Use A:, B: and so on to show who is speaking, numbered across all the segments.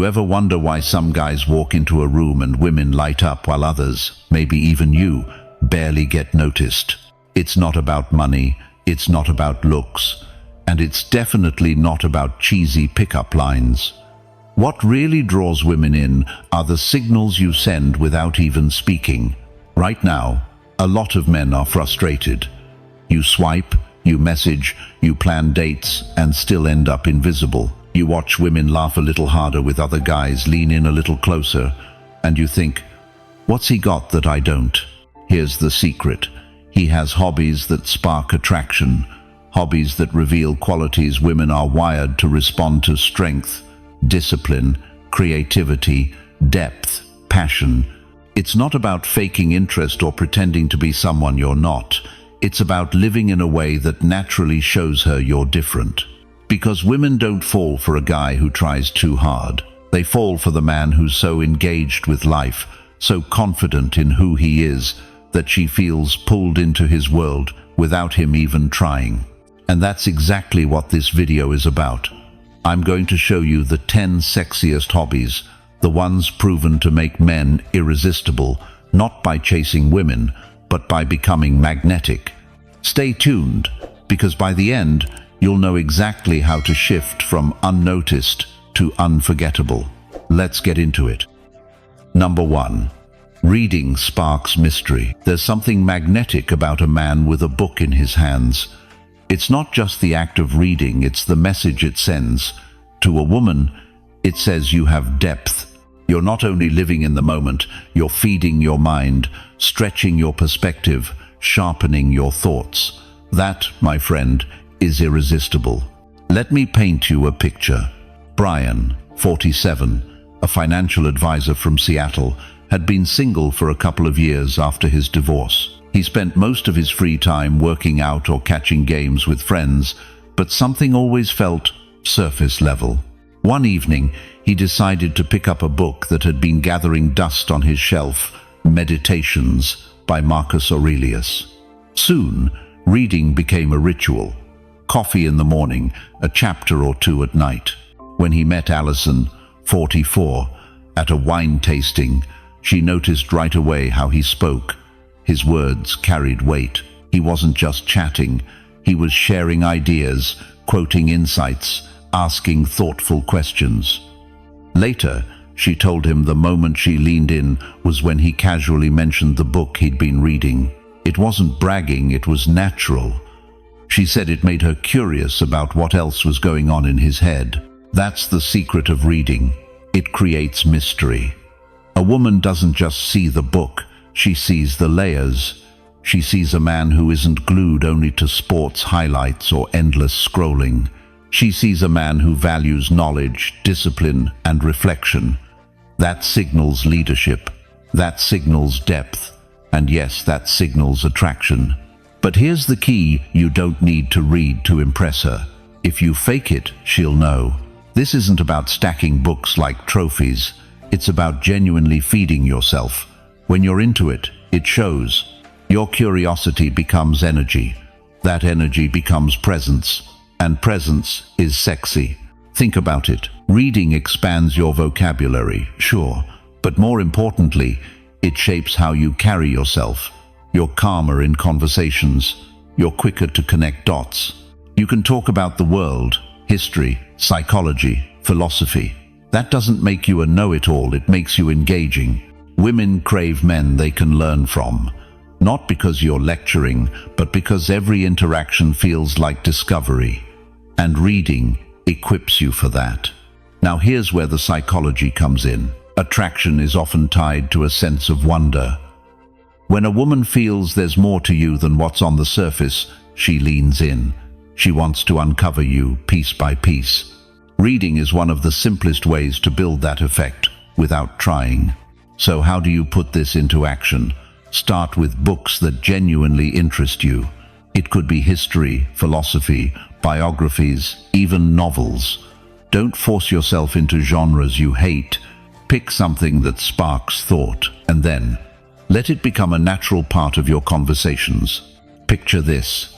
A: you ever wonder why some guys walk into a room and women light up while others, maybe even you, barely get noticed? It's not about money, it's not about looks, and it's definitely not about cheesy pickup lines. What really draws women in are the signals you send without even speaking. Right now, a lot of men are frustrated. You swipe, you message, you plan dates, and still end up invisible. You watch women laugh a little harder with other guys, lean in a little closer, and you think, what's he got that I don't? Here's the secret. He has hobbies that spark attraction, hobbies that reveal qualities women are wired to respond to: strength, discipline, creativity, depth, passion. It's not about faking interest or pretending to be someone you're not. It's about living in a way that naturally shows her you're different. Because women don't fall for a guy who tries too hard. They fall for the man who's so engaged with life, so confident in who he is, that she feels pulled into his world without him even trying. And that's exactly what this video is about. I'm going to show you the 10 sexiest hobbies, the ones proven to make men irresistible, not by chasing women, but by becoming magnetic. Stay tuned, because by the end, you'll know exactly how to shift from unnoticed to unforgettable. Let's get into it. Number 1. Reading sparks mystery. There's something magnetic about a man with a book in his hands. It's not just the act of reading, it's the message it sends. To a woman, it says you have depth. You're not only living in the moment, you're feeding your mind, stretching your perspective, sharpening your thoughts. That, my friend, is irresistible. Let me paint you a picture. Brian, 47, a financial advisor from Seattle, had been single for a couple of years after his divorce. He spent most of his free time working out or catching games with friends, but something always felt surface level. One evening, he decided to pick up a book that had been gathering dust on his shelf, Meditations by Marcus Aurelius. Soon, reading became a ritual. Coffee in the morning, a chapter or two at night. When he met Allison, 44, at a wine tasting, she noticed right away how he spoke. His words carried weight. He wasn't just chatting, he was sharing ideas, quoting insights, asking thoughtful questions. Later, she told him the moment she leaned in was when he casually mentioned the book he'd been reading. It wasn't bragging, it was natural. She said it made her curious about what else was going on in his head. That's the secret of reading. It creates mystery. A woman doesn't just see the book, she sees the layers. She sees a man who isn't glued only to sports highlights or endless scrolling. She sees a man who values knowledge, discipline, and reflection. That signals leadership. That signals depth. And yes, that signals attraction. But here's the key: you don't need to read to impress her. If you fake it, she'll know. This isn't about stacking books like trophies. It's about genuinely feeding yourself. When you're into it, it shows. Your curiosity becomes energy. That energy becomes presence. And presence is sexy. Think about it. Reading expands your vocabulary, sure, but more importantly, it shapes how you carry yourself. You're calmer in conversations. You're quicker to connect dots. You can talk about the world, history, psychology, philosophy. That doesn't make you a know-it-all, it makes you engaging. Women crave men they can learn from. Not because you're lecturing, but because every interaction feels like discovery. And reading equips you for that. Now here's where the psychology comes in. Attraction is often tied to a sense of wonder. When a woman feels there's more to you than what's on the surface, she leans in. She wants to uncover you piece by piece. Reading is one of the simplest ways to build that effect without trying. So how do you put this into action? Start with books that genuinely interest you. It could be history, philosophy, biographies, even novels. Don't force yourself into genres you hate. Pick something that sparks thought, and then let it become a natural part of your conversations. Picture this.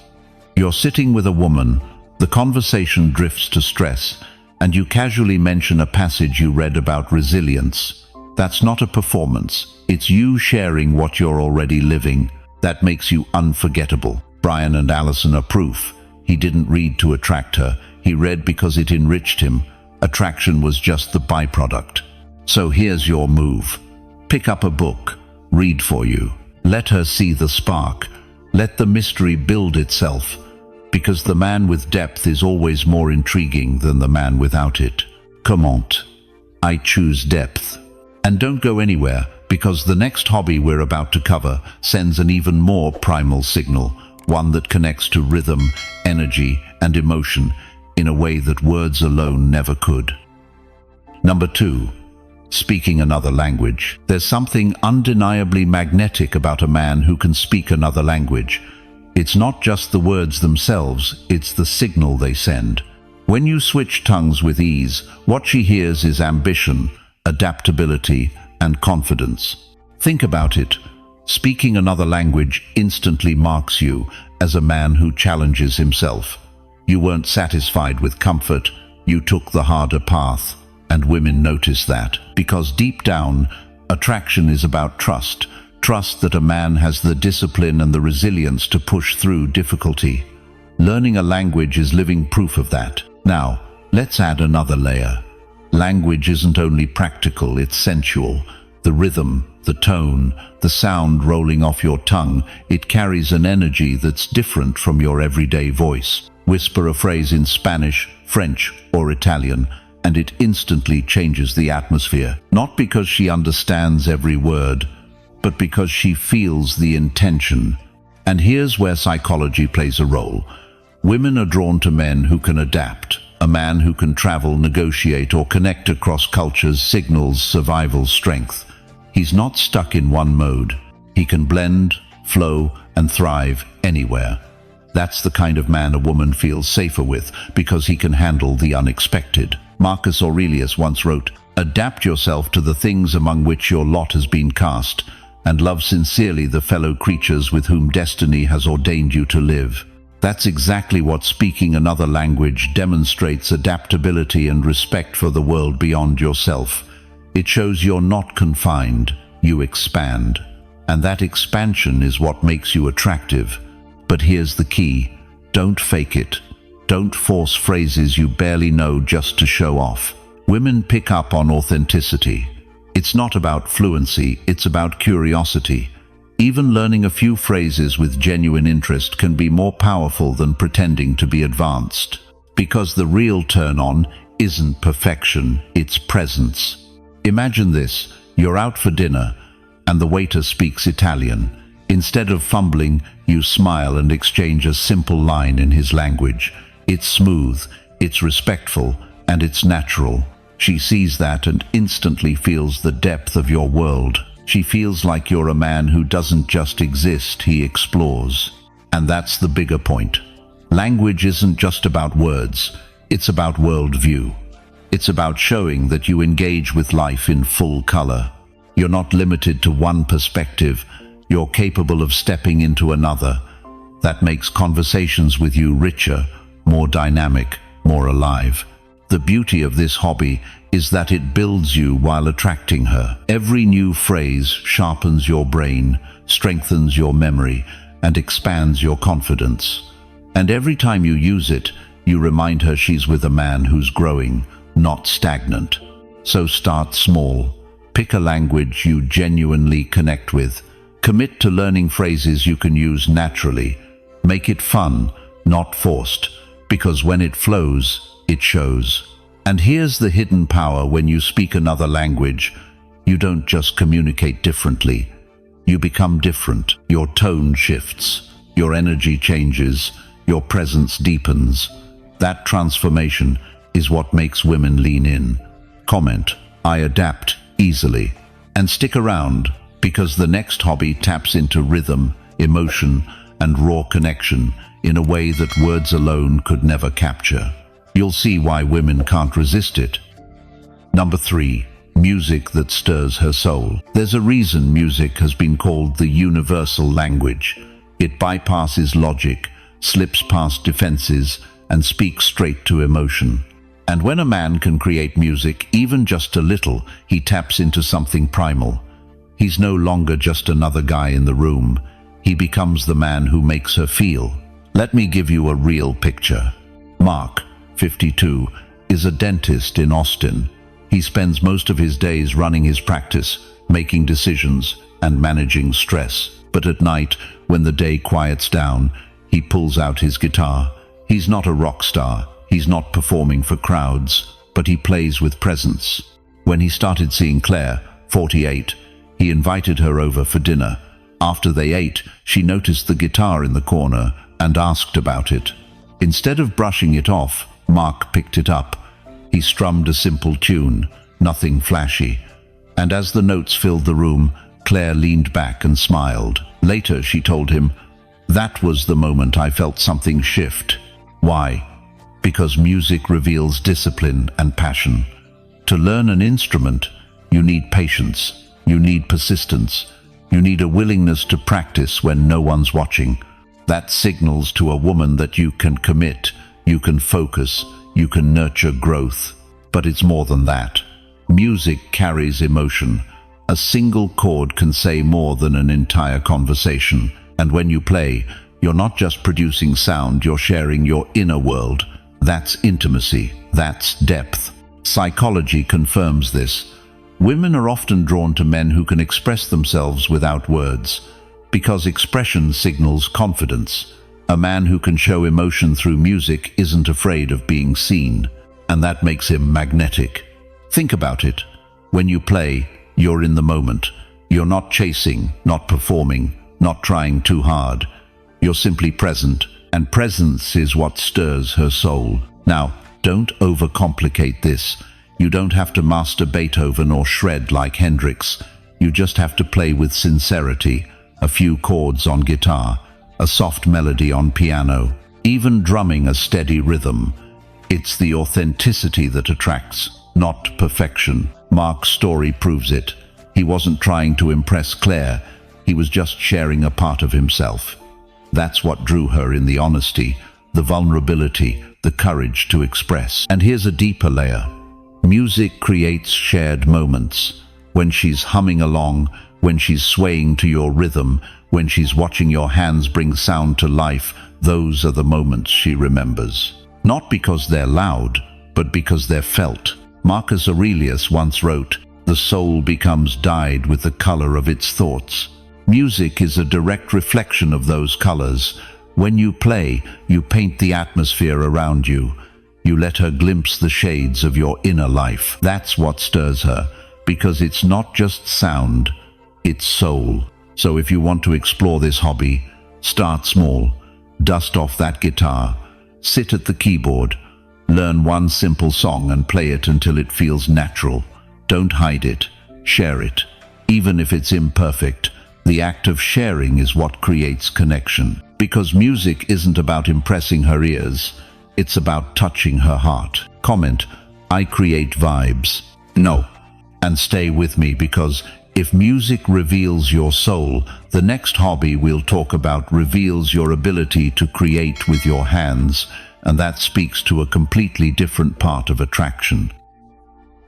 A: You're sitting with a woman, the conversation drifts to stress, and you casually mention a passage you read about resilience. That's not a performance. It's you sharing what you're already living. That makes you unforgettable. Brian and Allison are proof. He didn't read to attract her. He read because it enriched him. Attraction was just the byproduct. So here's your move. Pick up a book. Read for you. Let her see the spark. Let the mystery build itself. Because the man with depth is always more intriguing than the man without it. Comment. I choose depth. And don't go anywhere, because the next hobby we're about to cover sends an even more primal signal, one that connects to rhythm, energy, and emotion in a way that words alone never could. Number 2. Speaking another language. There's something undeniably magnetic about a man who can speak another language. It's not just the words themselves, it's the signal they send. When you switch tongues with ease, what she hears is ambition, adaptability, and confidence. Think about it. Speaking another language instantly marks you as a man who challenges himself. You weren't satisfied with comfort, you took the harder path, and women notice that. Because deep down, attraction is about trust. Trust that a man has the discipline and the resilience to push through difficulty. Learning a language is living proof of that. Now, let's add another layer. Language isn't only practical, it's sensual. The rhythm, the tone, the sound rolling off your tongue, it carries an energy that's different from your everyday voice. Whisper a phrase in Spanish, French, or Italian, and it instantly changes the atmosphere. Not because she understands every word, but because she feels the intention. And here's where psychology plays a role. Women are drawn to men who can adapt. A man who can travel, negotiate, or connect across cultures signals survival strength. He's not stuck in one mode. He can blend, flow, and thrive anywhere. That's the kind of man a woman feels safer with, because he can handle the unexpected. Marcus Aurelius once wrote, "Adapt yourself to the things among which your lot has been cast, and love sincerely the fellow creatures with whom destiny has ordained you to live." That's exactly what speaking another language demonstrates: adaptability and respect for the world beyond yourself. It shows you're not confined, you expand. And that expansion is what makes you attractive. But here's the key: don't fake it. Don't force phrases you barely know just to show off. Women pick up on authenticity. It's not about fluency, it's about curiosity. Even learning a few phrases with genuine interest can be more powerful than pretending to be advanced. Because the real turn-on isn't perfection, it's presence. Imagine this: you're out for dinner, and the waiter speaks Italian. Instead of fumbling, you smile and exchange a simple line in his language. It's smooth, it's respectful, and it's natural. She sees that and instantly feels the depth of your world. She feels like you're a man who doesn't just exist, he explores. And that's the bigger point. Language isn't just about words, it's about worldview. It's about showing that you engage with life in full color. You're not limited to one perspective, you're capable of stepping into another. That makes conversations with you richer, more dynamic, more alive. The beauty of this hobby is that it builds you while attracting her. Every new phrase sharpens your brain, strengthens your memory, and expands your confidence. And every time you use it, you remind her she's with a man who's growing, not stagnant. So start small. Pick a language you genuinely connect with. Commit to learning phrases you can use naturally. Make it fun, not forced, because when it flows, it shows. And here's the hidden power: when you speak another language, you don't just communicate differently. You become different. Your tone shifts, your energy changes, your presence deepens. That transformation is what makes women lean in. Comment, "I adapt easily." And stick around, because the next hobby taps into rhythm, emotion, and raw connection in a way that words alone could never capture. You'll see why women can't resist it. Number 3. Music that stirs her soul. There's a reason music has been called the universal language. It bypasses logic, slips past defenses, and speaks straight to emotion. And when a man can create music, even just a little, he taps into something primal. He's no longer just another guy in the room. He becomes the man who makes her feel. Let me give you a real picture. Mark, 52, is a dentist in Austin. He spends most of his days running his practice, making decisions, and managing stress. But at night, when the day quiets down, he pulls out his guitar. He's not a rock star. He's not performing for crowds, but he plays with presence. When he started seeing Claire, 48, he invited her over for dinner. After they ate, she noticed the guitar in the corner and asked about it. Instead of brushing it off, Mark picked it up. He strummed a simple tune, nothing flashy. And as the notes filled the room, Claire leaned back and smiled. Later, she told him, "That was the moment I felt something shift." Why? Because music reveals discipline and passion. To learn an instrument, you need patience, you need persistence, you need a willingness to practice when no one's watching. That signals to a woman that you can commit, you can focus, you can nurture growth. But it's more than that. Music carries emotion. A single chord can say more than an entire conversation. And when you play, you're not just producing sound, you're sharing your inner world. That's intimacy. That's depth. Psychology confirms this. Women are often drawn to men who can express themselves without words, because expression signals confidence. A man who can show emotion through music isn't afraid of being seen, and that makes him magnetic. Think about it. When you play, you're in the moment. You're not chasing, not performing, not trying too hard. You're simply present, and presence is what stirs her soul. Now, don't overcomplicate this. You don't have to master Beethoven or shred like Hendrix. You just have to play with sincerity, a few chords on guitar, a soft melody on piano, even drumming a steady rhythm. It's the authenticity that attracts, not perfection. Mark's story proves it. He wasn't trying to impress Claire. He was just sharing a part of himself. That's what drew her in, the honesty, the vulnerability, the courage to express. And here's a deeper layer. Music creates shared moments. When she's humming along, when she's swaying to your rhythm, when she's watching your hands bring sound to life, those are the moments she remembers. Not because they're loud, but because they're felt. Marcus Aurelius once wrote, "The soul becomes dyed with the color of its thoughts." Music is a direct reflection of those colors. When you play, you paint the atmosphere around you. You let her glimpse the shades of your inner life. That's what stirs her, because it's not just sound, it's soul. So if you want to explore this hobby, start small. Dust off that guitar. Sit at the keyboard. Learn one simple song and play it until it feels natural. Don't hide it. Share it. Even if it's imperfect, the act of sharing is what creates connection. Because music isn't about impressing her ears, it's about touching her heart. Comment, "I create vibes." No. And stay with me, because if music reveals your soul, the next hobby we'll talk about reveals your ability to create with your hands, and that speaks to a completely different part of attraction.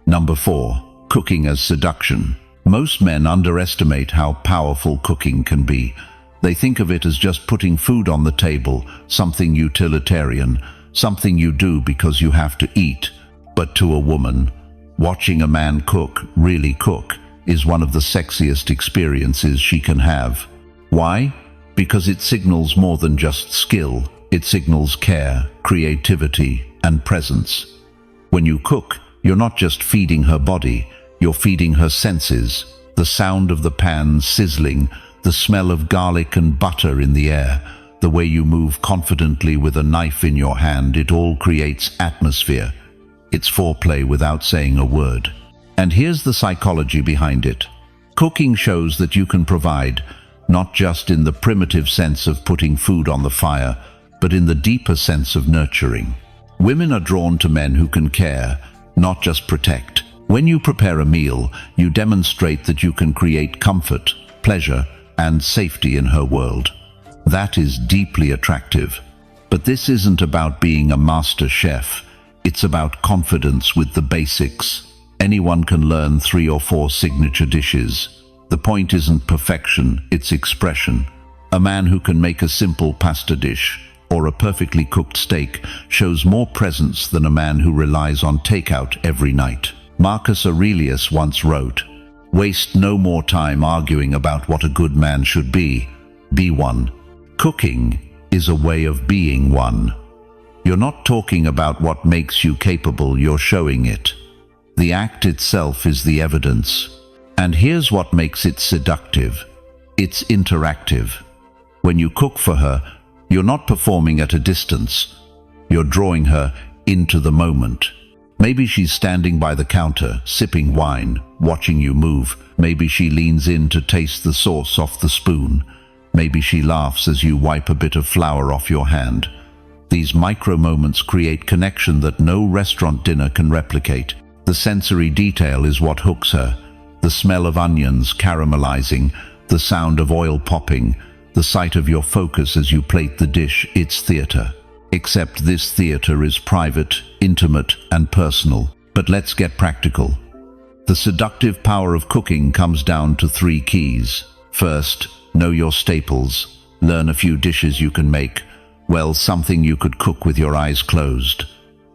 A: Number 4, cooking as seduction. Most men underestimate how powerful cooking can be. They think of it as just putting food on the table, something utilitarian, something you do because you have to eat. But to a woman, watching a man cook, really cook, is one of the sexiest experiences she can have. Why? Because it signals more than just skill. It signals care, creativity, and presence. When you cook, you're not just feeding her body, you're feeding her senses. The sound of the pan sizzling, the smell of garlic and butter in the air, the way you move confidently with a knife in your hand, it all creates atmosphere. It's foreplay without saying a word. And here's the psychology behind it. Cooking shows that you can provide, not just in the primitive sense of putting food on the fire, but in the deeper sense of nurturing. Women are drawn to men who can care, not just protect. When you prepare a meal, you demonstrate that you can create comfort, pleasure, and safety in her world. That is deeply attractive. But this isn't about being a master chef. It's about confidence with the basics. Anyone can learn 3 or 4 signature dishes. The point isn't perfection, it's expression. A man who can make a simple pasta dish or a perfectly cooked steak shows more presence than a man who relies on takeout every night. Marcus Aurelius once wrote, "Waste no more time arguing about what a good man should be one." Cooking is a way of being one. You're not talking about what makes you capable, you're showing it. The act itself is the evidence. And here's what makes it seductive. It's interactive. When you cook for her, you're not performing at a distance. You're drawing her into the moment. Maybe she's standing by the counter, sipping wine, watching you move. Maybe she leans in to taste the sauce off the spoon. Maybe she laughs as you wipe a bit of flour off your hand. These micro moments create connection that no restaurant dinner can replicate. The sensory detail is what hooks her. The smell of onions caramelizing, the sound of oil popping, the sight of your focus as you plate the dish, it's theater. Except this theater is private, intimate, and personal. But let's get practical. The seductive power of cooking comes down to 3 keys. First, know your staples. Learn a few dishes you can make. Well, something you could cook with your eyes closed.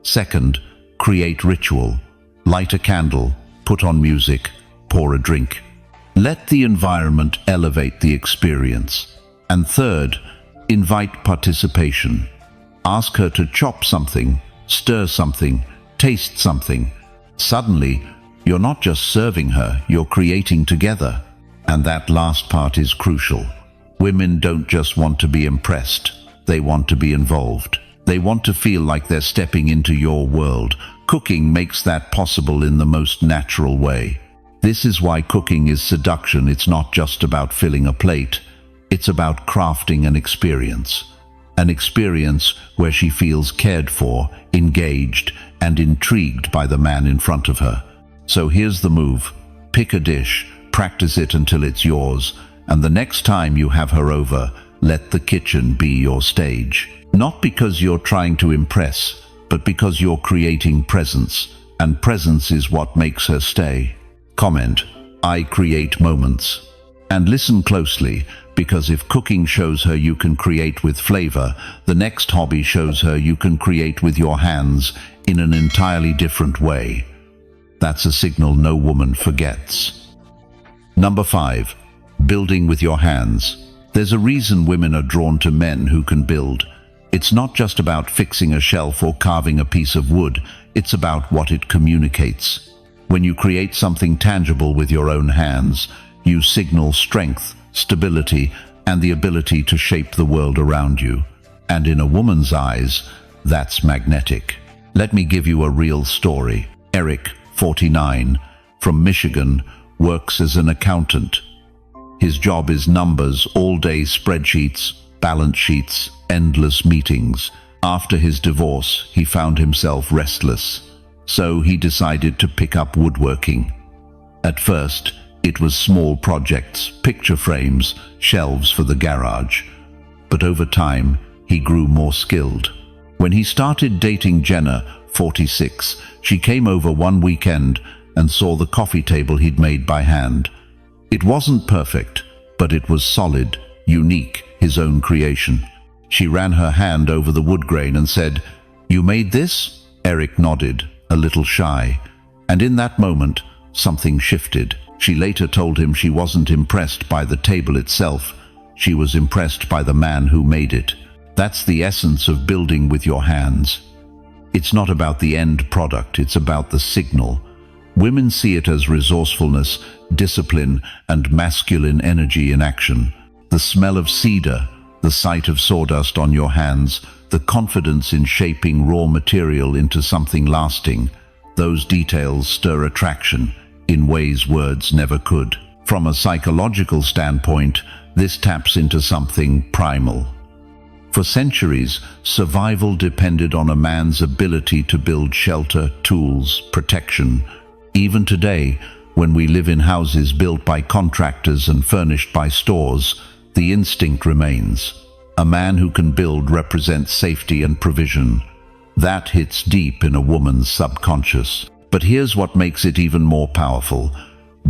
A: Second, create ritual. Light a candle, put on music, pour a drink. Let the environment elevate the experience. And third, invite participation. Ask her to chop something, stir something, taste something. Suddenly, you're not just serving her, you're creating together. And that last part is crucial. Women don't just want to be impressed, they want to be involved. They want to feel like they're stepping into your world. Cooking makes that possible in the most natural way. This is why cooking is seduction. It's not just about filling a plate. It's about crafting an experience. An experience where she feels cared for, engaged, and intrigued by the man in front of her. So here's the move. Pick a dish, practice it until it's yours, and the next time you have her over, let the kitchen be your stage. Not because you're trying to impress, but because you're creating presence, and presence is what makes her stay. Comment, I create moments. And listen closely, because if cooking shows her you can create with flavor, the next hobby shows her you can create with your hands in an entirely different way. That's a signal no woman forgets. Number 5, building with your hands. There's a reason women are drawn to men who can build. It's not just about fixing a shelf or carving a piece of wood, it's about what it communicates. When you create something tangible with your own hands, you signal strength, stability, and the ability to shape the world around you. And in a woman's eyes, that's magnetic. Let me give you a real story. Eric, 49, from Michigan, works as an accountant. His job is numbers, all-day spreadsheets, balance sheets, endless meetings. After his divorce, he found himself restless. So he decided to pick up woodworking. At first, it was small projects, picture frames, shelves for the garage. But over time, he grew more skilled. When he started dating Jenna, 46, she came over one weekend and saw the coffee table he'd made by hand. It wasn't perfect, but it was solid, unique, his own creation. She ran her hand over the wood grain and said, "You made this?" Eric nodded, a little shy. And in that moment, something shifted. She later told him she wasn't impressed by the table itself. She was impressed by the man who made it. That's the essence of building with your hands. It's not about the end product, it's about the signal. Women see it as resourcefulness, discipline, and masculine energy in action. The smell of cedar, the sight of sawdust on your hands, the confidence in shaping raw material into something lasting, those details stir attraction in ways words never could. From a psychological standpoint, this taps into something primal. For centuries, survival depended on a man's ability to build shelter, tools, protection. Even today, when we live in houses built by contractors and furnished by stores, the instinct remains. A man who can build represents safety and provision. That hits deep in a woman's subconscious. But here's what makes it even more powerful.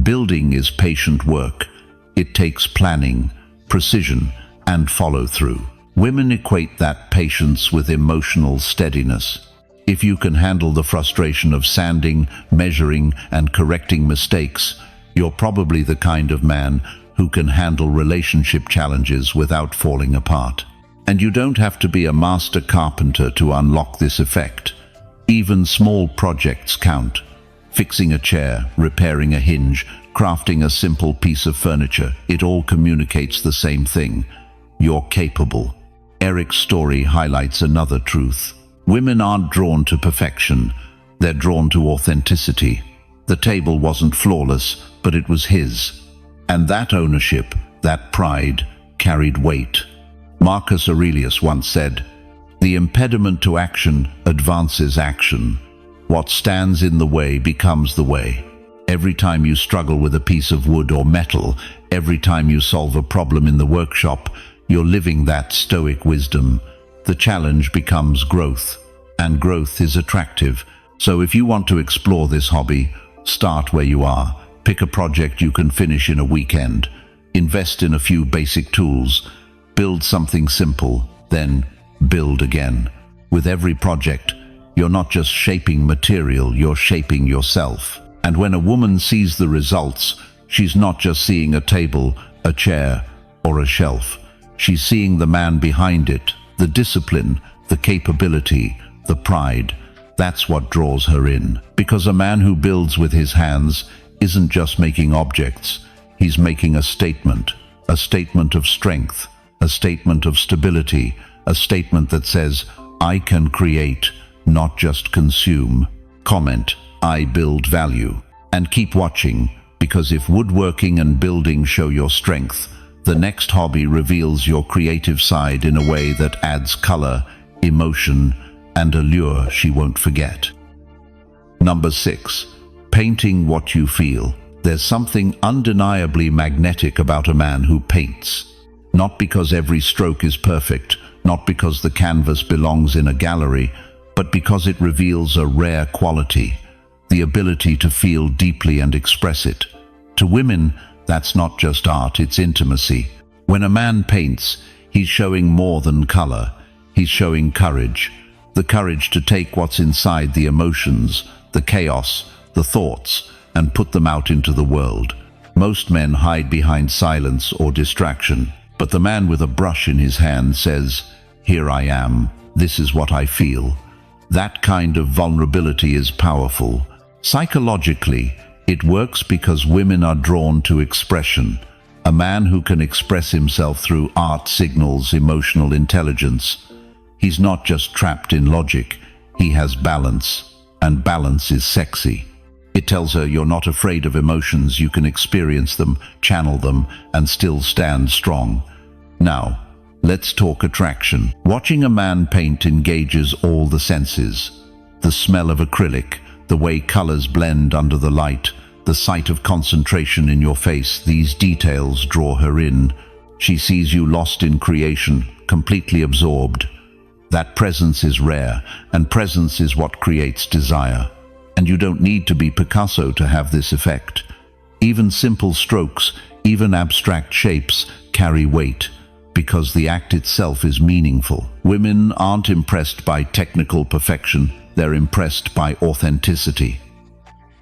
A: Building is patient work. It takes planning, precision, and follow-through. Women equate that patience with emotional steadiness. If you can handle the frustration of sanding, measuring, and correcting mistakes, you're probably the kind of man who can handle relationship challenges without falling apart. And you don't have to be a master carpenter to unlock this effect. Even small projects count. Fixing a chair, repairing a hinge, crafting a simple piece of furniture, it all communicates the same thing. You're capable. Eric's story highlights another truth. Women aren't drawn to perfection. They're drawn to authenticity. The table wasn't flawless, but it was his. And that ownership, that pride, carried weight. Marcus Aurelius once said, "The impediment to action advances action. What stands in the way becomes the way." Every time you struggle with a piece of wood or metal, every time you solve a problem in the workshop, you're living that Stoic wisdom. The challenge becomes growth, and growth is attractive. So if you want to explore this hobby, start where you are. Pick a project you can finish in a weekend. Invest in a few basic tools. Build something simple, then build again. With every project, you're not just shaping material, you're shaping yourself. And when a woman sees the results, she's not just seeing a table, a chair, or a shelf. She's seeing the man behind it, the discipline, the capability, the pride. That's what draws her in. Because a man who builds with his hands isn't just making objects, he's making a statement of strength, a statement of stability, a statement that says, "I can create, not just consume." Comment, "I build value." And keep watching, because if woodworking and building show your strength, the next hobby reveals your creative side in a way that adds color, emotion, and allure she won't forget. Number 6. Painting what you feel. There's something undeniably magnetic about a man who paints. Not because every stroke is perfect, not because the canvas belongs in a gallery, but because it reveals a rare quality, the ability to feel deeply and express it. To women, that's not just art, it's intimacy. When a man paints, he's showing more than color. He's showing courage. The courage to take what's inside, the emotions, the chaos, the thoughts, and put them out into the world. Most men hide behind silence or distraction, but the man with a brush in his hand says, "Here I am. This is what I feel." That kind of vulnerability is powerful. Psychologically, it works because women are drawn to expression. A man who can express himself through art signals emotional intelligence. He's not just trapped in logic, he has balance, and balance is sexy. It tells her you're not afraid of emotions, you can experience them, channel them, and still stand strong. Now, let's talk attraction. Watching a man paint engages all the senses. The smell of acrylic, the way colors blend under the light, the sight of concentration in your face, these details draw her in. She sees you lost in creation, completely absorbed. That presence is rare, and presence is what creates desire. And you don't need to be Picasso to have this effect. Even simple strokes, even abstract shapes, carry weight, because the act itself is meaningful. Women aren't impressed by technical perfection, they're impressed by authenticity.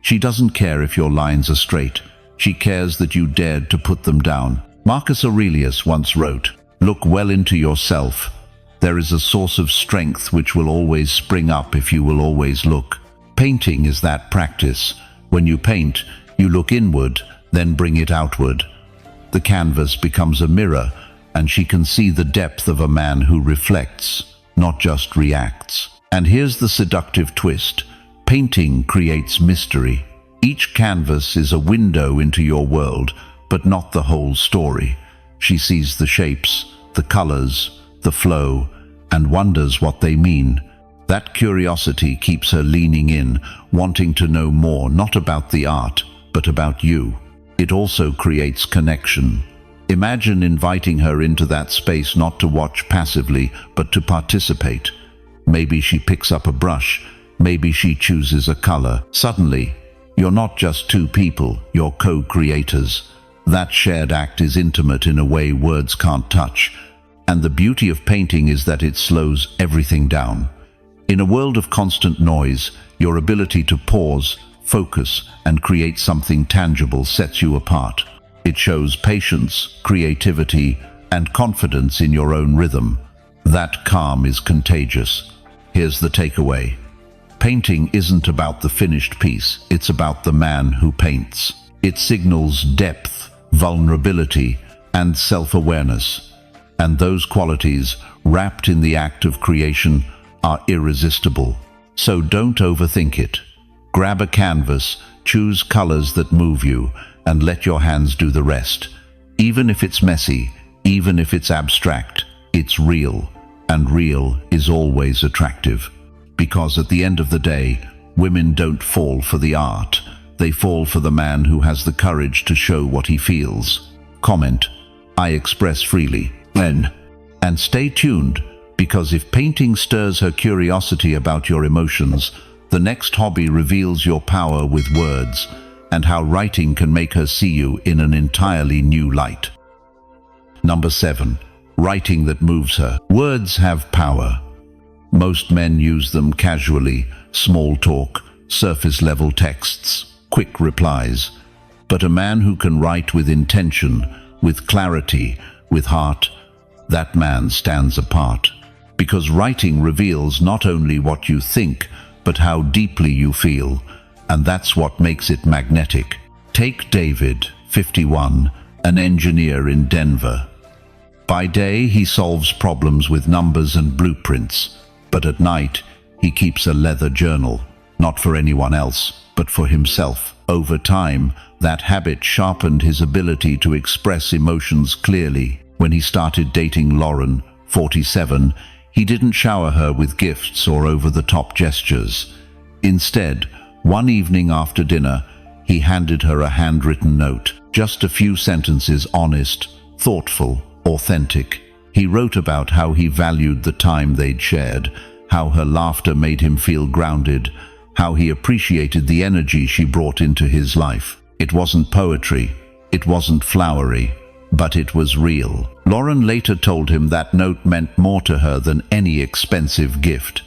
A: She doesn't care if your lines are straight, she cares that you dared to put them down. Marcus Aurelius once wrote, "Look well into yourself. There is a source of strength which will always spring up if you will always look." Painting is that practice. When you paint, you look inward, then bring it outward. The canvas becomes a mirror, and she can see the depth of a man who reflects, not just reacts. And here's the seductive twist. Painting creates mystery. Each canvas is a window into your world, but not the whole story. She sees the shapes, the colors, the flow, and wonders what they mean. That curiosity keeps her leaning in, wanting to know more, not about the art, but about you. It also creates connection. Imagine inviting her into that space not to watch passively, but to participate. Maybe she picks up a brush. Maybe she chooses a color. Suddenly, you're not just two people, you're co-creators. That shared act is intimate in a way words can't touch. And the beauty of painting is that it slows everything down. In a world of constant noise, your ability to pause, focus, and create something tangible sets you apart. It shows patience, creativity, and confidence in your own rhythm. That calm is contagious. Here's the takeaway. Painting isn't about the finished piece, it's about the man who paints. It signals depth, vulnerability, and self-awareness. And those qualities, wrapped in the act of creation, are irresistible. So don't overthink it. Grab a canvas, choose colors that move you, and let your hands do the rest. Even if it's messy, even if it's abstract, it's real, and real is always attractive. Because at the end of the day, women don't fall for the art, they fall for the man who has the courage to show what he feels. Comment, I express freely. And stay tuned, because if painting stirs her curiosity about your emotions, the next hobby reveals your power with words, and how writing can make her see you in an entirely new light. Number 7. Writing that moves her. Words have power. Most men use them casually, small talk, surface-level texts, quick replies. But a man who can write with intention, with clarity, with heart, that man stands apart. Because writing reveals not only what you think, but how deeply you feel, and that's what makes it magnetic. Take David, 51, an engineer in Denver. By day, he solves problems with numbers and blueprints, but at night, he keeps a leather journal, not for anyone else, but for himself. Over time, that habit sharpened his ability to express emotions clearly. When he started dating Lauren, 47, he didn't shower her with gifts or over-the-top gestures. Instead, one evening after dinner, he handed her a handwritten note, just a few sentences, honest, thoughtful, authentic. He wrote about how he valued the time they'd shared, how her laughter made him feel grounded, how he appreciated the energy she brought into his life. It wasn't poetry, it wasn't flowery, but it was real. Lauren later told him that note meant more to her than any expensive gift,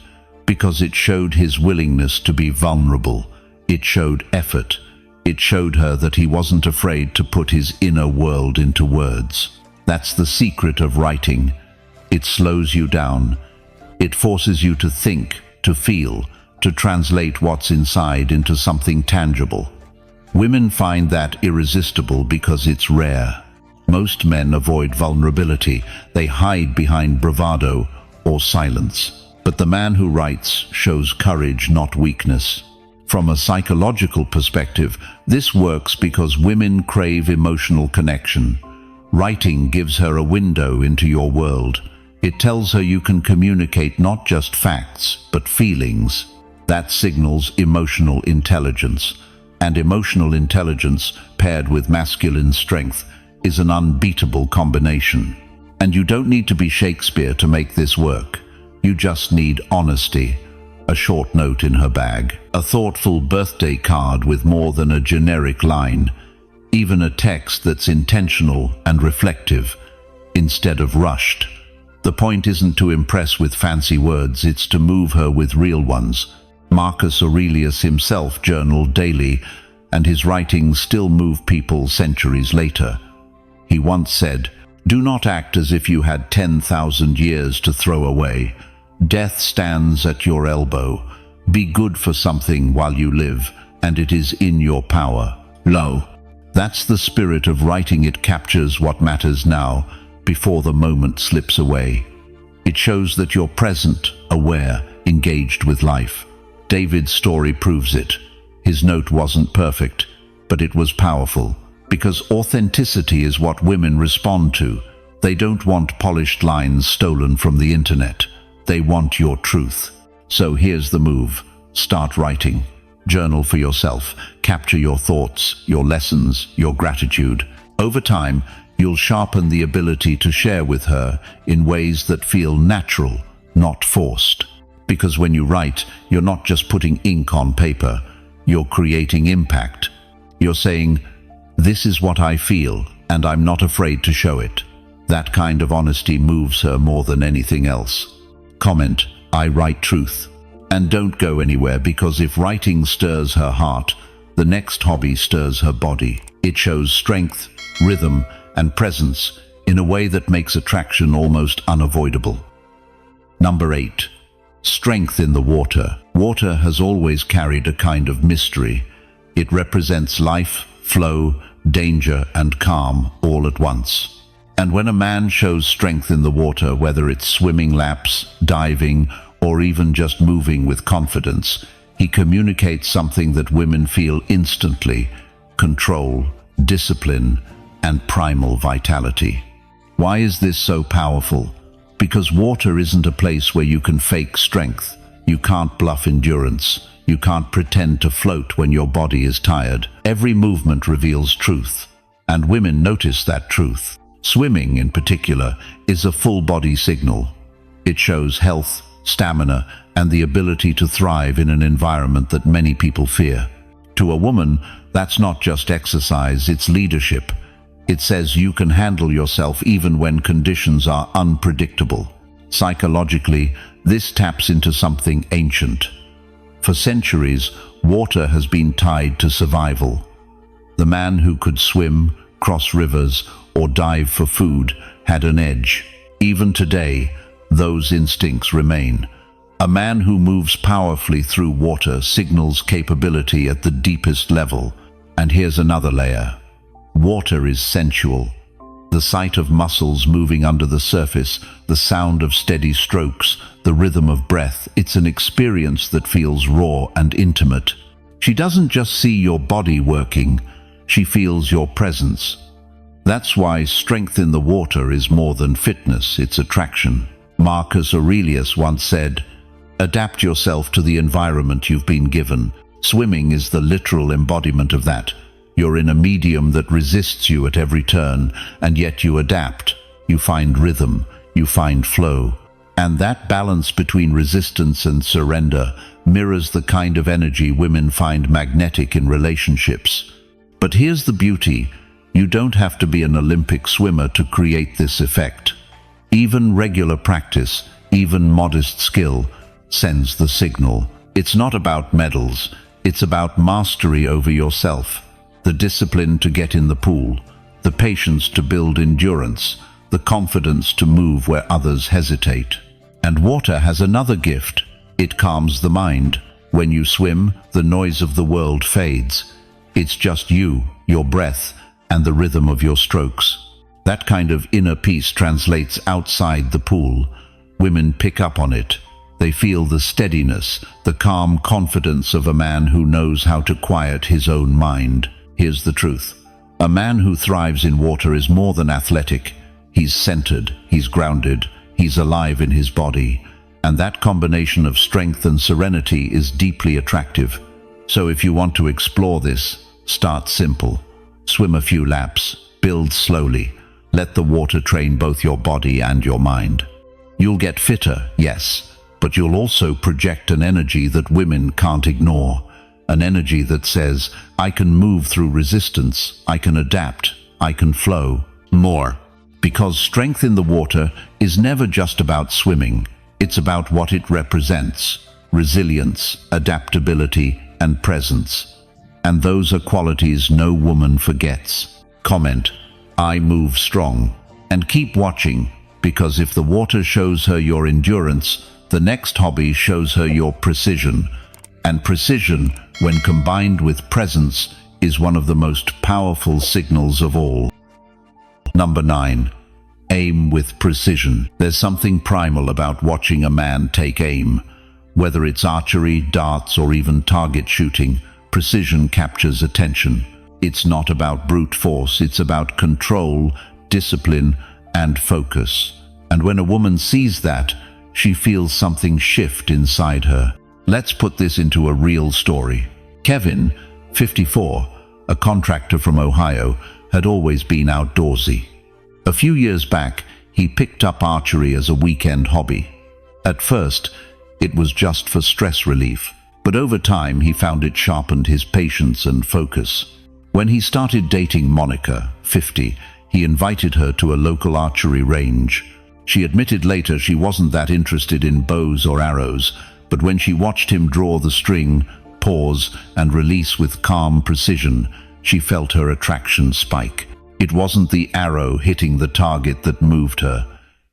A: because it showed his willingness to be vulnerable. It showed effort. It showed her that he wasn't afraid to put his inner world into words. That's the secret of writing. It slows you down. It forces you to think, to feel, to translate what's inside into something tangible. Women find that irresistible because it's rare. Most men avoid vulnerability. They hide behind bravado or silence. But the man who writes shows courage, not weakness. From a psychological perspective, this works because women crave emotional connection. Writing gives her a window into your world. It tells her you can communicate not just facts, but feelings. That signals emotional intelligence. And emotional intelligence, paired with masculine strength, is an unbeatable combination. And you don't need to be Shakespeare to make this work. You just need honesty. A short note in her bag, a thoughtful birthday card with more than a generic line, even a text that's intentional and reflective, instead of rushed. The point isn't to impress with fancy words, it's to move her with real ones. Marcus Aurelius himself journaled daily, and his writings still move people centuries later. He once said, "Do not act as if you had 10,000 years to throw away. Death stands at your elbow. Be good for something while you live, and it is in your power." Lo, that's the spirit of writing. It captures what matters now, before the moment slips away. It shows that you're present, aware, engaged with life. David's story proves it. His note wasn't perfect, but it was powerful, because authenticity is what women respond to. They don't want polished lines stolen from the internet. They want your truth. So here's the move. Start writing. Journal for yourself. Capture your thoughts, your lessons, your gratitude. Over time, you'll sharpen the ability to share with her in ways that feel natural, not forced. Because when you write, you're not just putting ink on paper, you're creating impact. You're saying, "This is what I feel, and I'm not afraid to show it." That kind of honesty moves her more than anything else. Comment, "I write truth." And don't go anywhere, because if writing stirs her heart, the next hobby stirs her body. It shows strength, rhythm, and presence in a way that makes attraction almost unavoidable. Number 8. Strength in the water. Water has always carried a kind of mystery. It represents life, flow, danger, and calm all at once. And when a man shows strength in the water, whether it's swimming laps, diving, or even just moving with confidence, he communicates something that women feel instantly: control, discipline, and primal vitality. Why is this so powerful? Because water isn't a place where you can fake strength. You can't bluff endurance. You can't pretend to float when your body is tired. Every movement reveals truth, and women notice that truth. Swimming, in particular, is a full-body signal. It shows health, stamina, and the ability to thrive in an environment that many people fear. To a woman, that's not just exercise, it's leadership. It says you can handle yourself even when conditions are unpredictable. Psychologically, this taps into something ancient. For centuries, water has been tied to survival. The man who could swim, cross rivers, or dive for food had an edge. Even today, those instincts remain. A man who moves powerfully through water signals capability at the deepest level. And here's another layer. Water is sensual. The sight of muscles moving under the surface, the sound of steady strokes, the rhythm of breath, it's an experience that feels raw and intimate. She doesn't just see your body working, she feels your presence. That's why strength in the water is more than fitness, it's attraction. Marcus Aurelius once said, "Adapt yourself to the environment you've been given." Swimming is the literal embodiment of that. You're in a medium that resists you at every turn, and yet you adapt. You find rhythm, you find flow. And that balance between resistance and surrender mirrors the kind of energy women find magnetic in relationships. But here's the beauty. You don't have to be an Olympic swimmer to create this effect. Even regular practice, even modest skill, sends the signal. It's not about medals, it's about mastery over yourself. The discipline to get in the pool, the patience to build endurance, the confidence to move where others hesitate. And water has another gift. It calms the mind. When you swim, the noise of the world fades. It's just you, your breath, and the rhythm of your strokes. That kind of inner peace translates outside the pool. Women pick up on it. They feel the steadiness, the calm confidence of a man who knows how to quiet his own mind. Here's the truth. A man who thrives in water is more than athletic. He's centered, he's grounded, he's alive in his body. And that combination of strength and serenity is deeply attractive. So if you want to explore this, start simple. Swim a few laps, build slowly. Let the water train both your body and your mind. You'll get fitter, yes, but you'll also project an energy that women can't ignore. An energy that says, I can move through resistance, I can adapt, I can flow. More. Because strength in the water is never just about swimming. It's about what it represents: resilience, adaptability, and presence. And those are qualities no woman forgets. Comment, I move strong. And keep watching, because if the water shows her your endurance, the next hobby shows her your precision. And precision, when combined with presence, is one of the most powerful signals of all. Number 9. Aim with precision. There's something primal about watching a man take aim. Whether it's archery, darts, or even target shooting, precision captures attention. It's not about brute force, it's about control, discipline, and focus. And when a woman sees that, she feels something shift inside her. Let's put this into a real story. Kevin, 54, a contractor from Ohio, had always been outdoorsy. A few years back, he picked up archery as a weekend hobby. At first, It was just for stress relief. But over time, he found it sharpened his patience and focus. When he started dating Monica, 50, he invited her to a local archery range. She admitted later she wasn't that interested in bows or arrows, but when she watched him draw the string, pause, and release with calm precision, she felt her attraction spike. It wasn't the arrow hitting the target that moved her.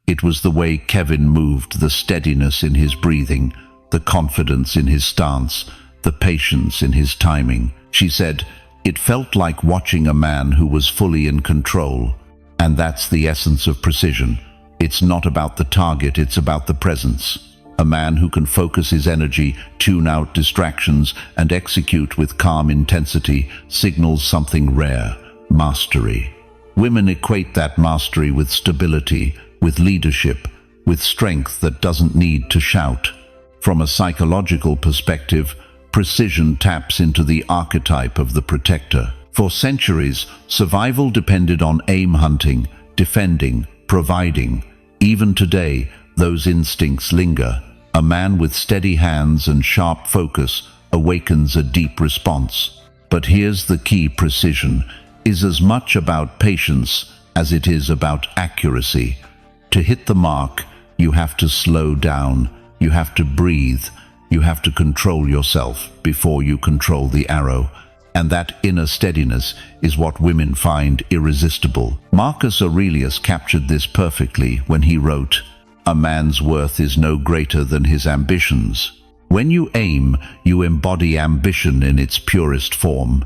A: It was the way Kevin moved, the steadiness in his breathing, the confidence in his stance, the patience in his timing. She said, "It felt like watching a man who was fully in control." And that's the essence of precision. It's not about the target, it's about the presence. A man who can focus his energy, tune out distractions, and execute with calm intensity signals something rare: mastery. Women equate that mastery with stability, with leadership, with strength that doesn't need to shout. From a psychological perspective, precision taps into the archetype of the protector. For centuries, survival depended on aim hunting, defending, providing. Even today, those instincts linger. A man with steady hands and sharp focus awakens a deep response. But here's the key: precision is as much about patience as it is about accuracy. To hit the mark, you have to slow down, you have to breathe, you have to control yourself before you control the arrow. And that inner steadiness is what women find irresistible. Marcus Aurelius captured this perfectly when he wrote, "A man's worth is no greater than his ambitions." When you aim, you embody ambition in its purest form.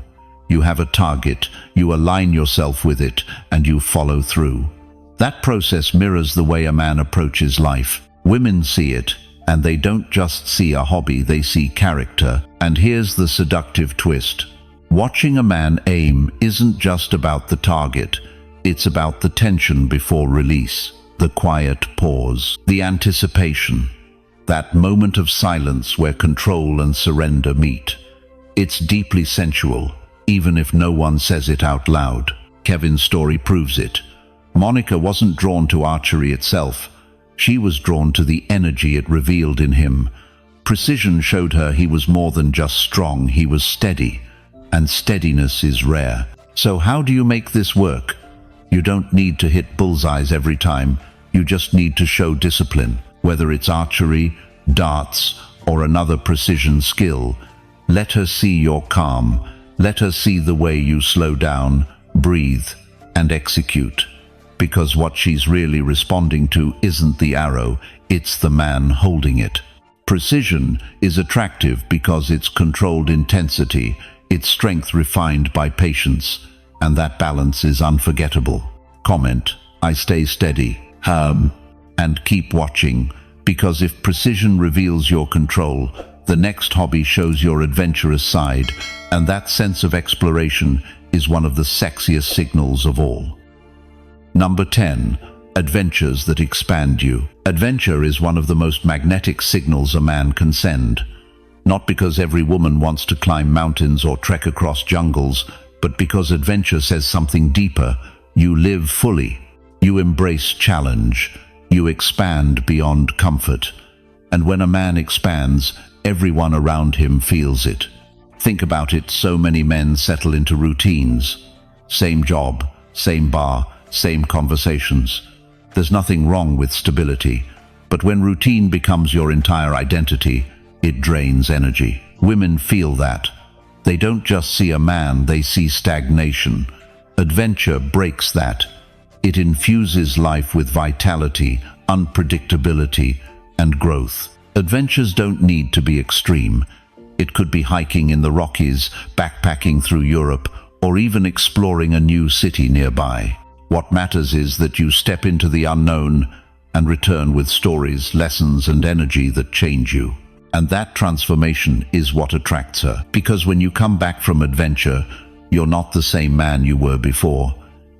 A: You have a target, you align yourself with it, and you follow through. That process mirrors the way a man approaches life. Women see it, and they don't just see a hobby, they see character. And here's the seductive twist. Watching a man aim isn't just about the target, it's about the tension before release, the quiet pause, the anticipation, that moment of silence where control and surrender meet. It's deeply sensual, even if no one says it out loud. Kevin's story proves it. Monica wasn't drawn to archery itself. She was drawn to the energy it revealed in him. Precision showed her he was more than just strong, he was steady. And steadiness is rare. So how do you make this work? You don't need to hit bullseyes every time. You just need to show discipline. Whether it's archery, darts, or another precision skill, let her see your calm. Let her see the way you slow down, breathe, and execute. Because what she's really responding to isn't the arrow, it's the man holding it. Precision is attractive because it's controlled intensity, its strength refined by patience, and that balance is unforgettable. Comment, I stay steady, and keep watching, because if precision reveals your control, the next hobby shows your adventurous side, and that sense of exploration is one of the sexiest signals of all. Number 10. Adventures that expand you. Adventure is one of the most magnetic signals a man can send. Not because every woman wants to climb mountains or trek across jungles, but because adventure says something deeper. You live fully. You embrace challenge. You expand beyond comfort. And when a man expands, everyone around him feels it. Think about it, so many men settle into routines. Same job, same bar, same conversations. There's nothing wrong with stability, but when routine becomes your entire identity, it drains energy. Women feel that. They don't just see a man, they see stagnation. Adventure breaks that. It infuses life with vitality, unpredictability, and growth. Adventures don't need to be extreme. It could be hiking in the Rockies, backpacking through Europe, or even exploring a new city nearby. What matters is that you step into the unknown and return with stories, lessons, and energy that change you. And that transformation is what attracts her. Because when you come back from adventure, you're not the same man you were before.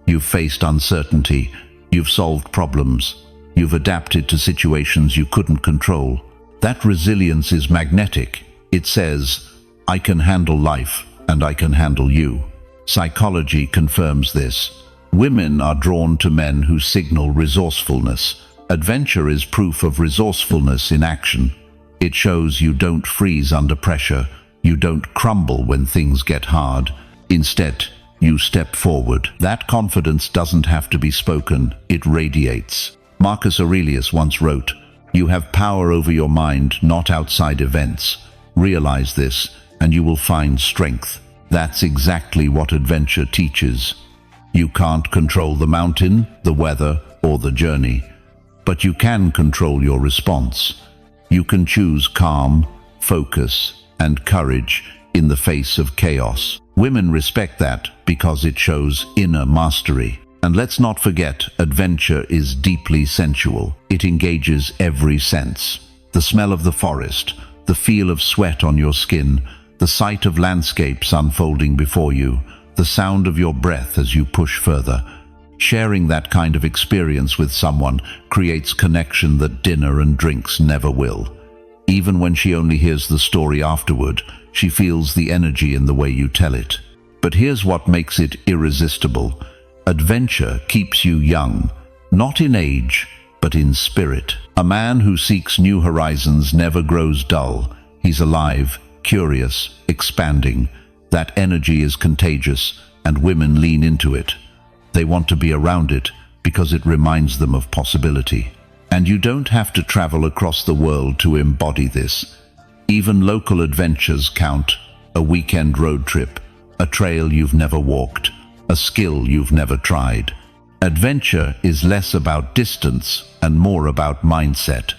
A: You've faced uncertainty, you've solved problems, you've adapted to situations you couldn't control. That resilience is magnetic. It says, I can handle life, and I can handle you. Psychology confirms this. Women are drawn to men who signal resourcefulness. Adventure is proof of resourcefulness in action. It shows you don't freeze under pressure, you don't crumble when things get hard. Instead, you step forward. That confidence doesn't have to be spoken, it radiates. Marcus Aurelius once wrote, "You have power over your mind, not outside events. Realize this, and you will find strength." That's exactly what adventure teaches. You can't control the mountain, the weather, or the journey, but you can control your response. You can choose calm, focus, and courage in the face of chaos. Women respect that because it shows inner mastery. And let's not forget, adventure is deeply sensual. It engages every sense. The smell of the forest, the feel of sweat on your skin, the sight of landscapes unfolding before you, the sound of your breath as you push further. Sharing that kind of experience with someone creates connection that dinner and drinks never will. Even when she only hears the story afterward, she feels the energy in the way you tell it. But here's what makes it irresistible. Adventure keeps you young, not in age, but in spirit. A man who seeks new horizons never grows dull. He's alive, curious, expanding. That energy is contagious, and women lean into it. They want to be around it because it reminds them of possibility. And you don't have to travel across the world to embody this. Even local adventures count. A weekend road trip, a trail you've never walked, a skill you've never tried. Adventure is less about distance and more about mindset.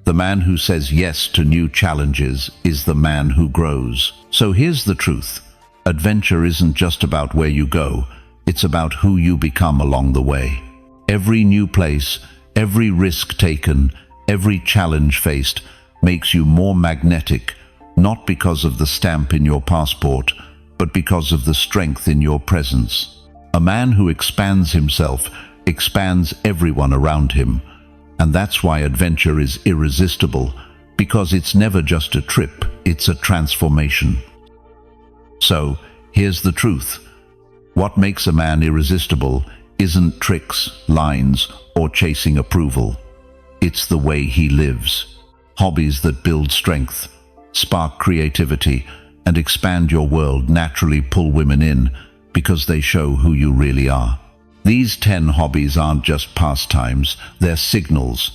A: The man who says yes to new challenges is the man who grows. So here's the truth. Adventure isn't just about where you go, it's about who you become along the way. Every new place, every risk taken, every challenge faced makes you more magnetic, not because of the stamp in your passport, but because of the strength in your presence. A man who expands himself expands everyone around him. And that's why adventure is irresistible, because it's never just a trip, it's a transformation. So, here's the truth. What makes a man irresistible isn't tricks, lines, or chasing approval. It's the way he lives. Hobbies that build strength, spark creativity, and expand your world naturally pull women in because they show who you really are. These 10 hobbies aren't just pastimes, they're signals.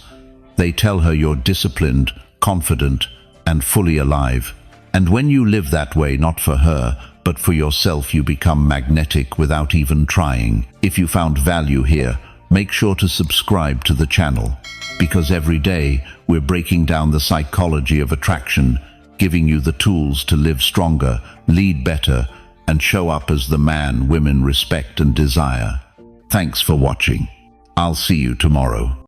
A: They tell her you're disciplined, confident, and fully alive. And when you live that way, not for her, but for yourself, you become magnetic without even trying. If you found value here, make sure to subscribe to the channel, because every day we're breaking down the psychology of attraction, giving you the tools to live stronger, lead better, and show up as the man women respect and desire. Thanks for watching. I'll see you tomorrow.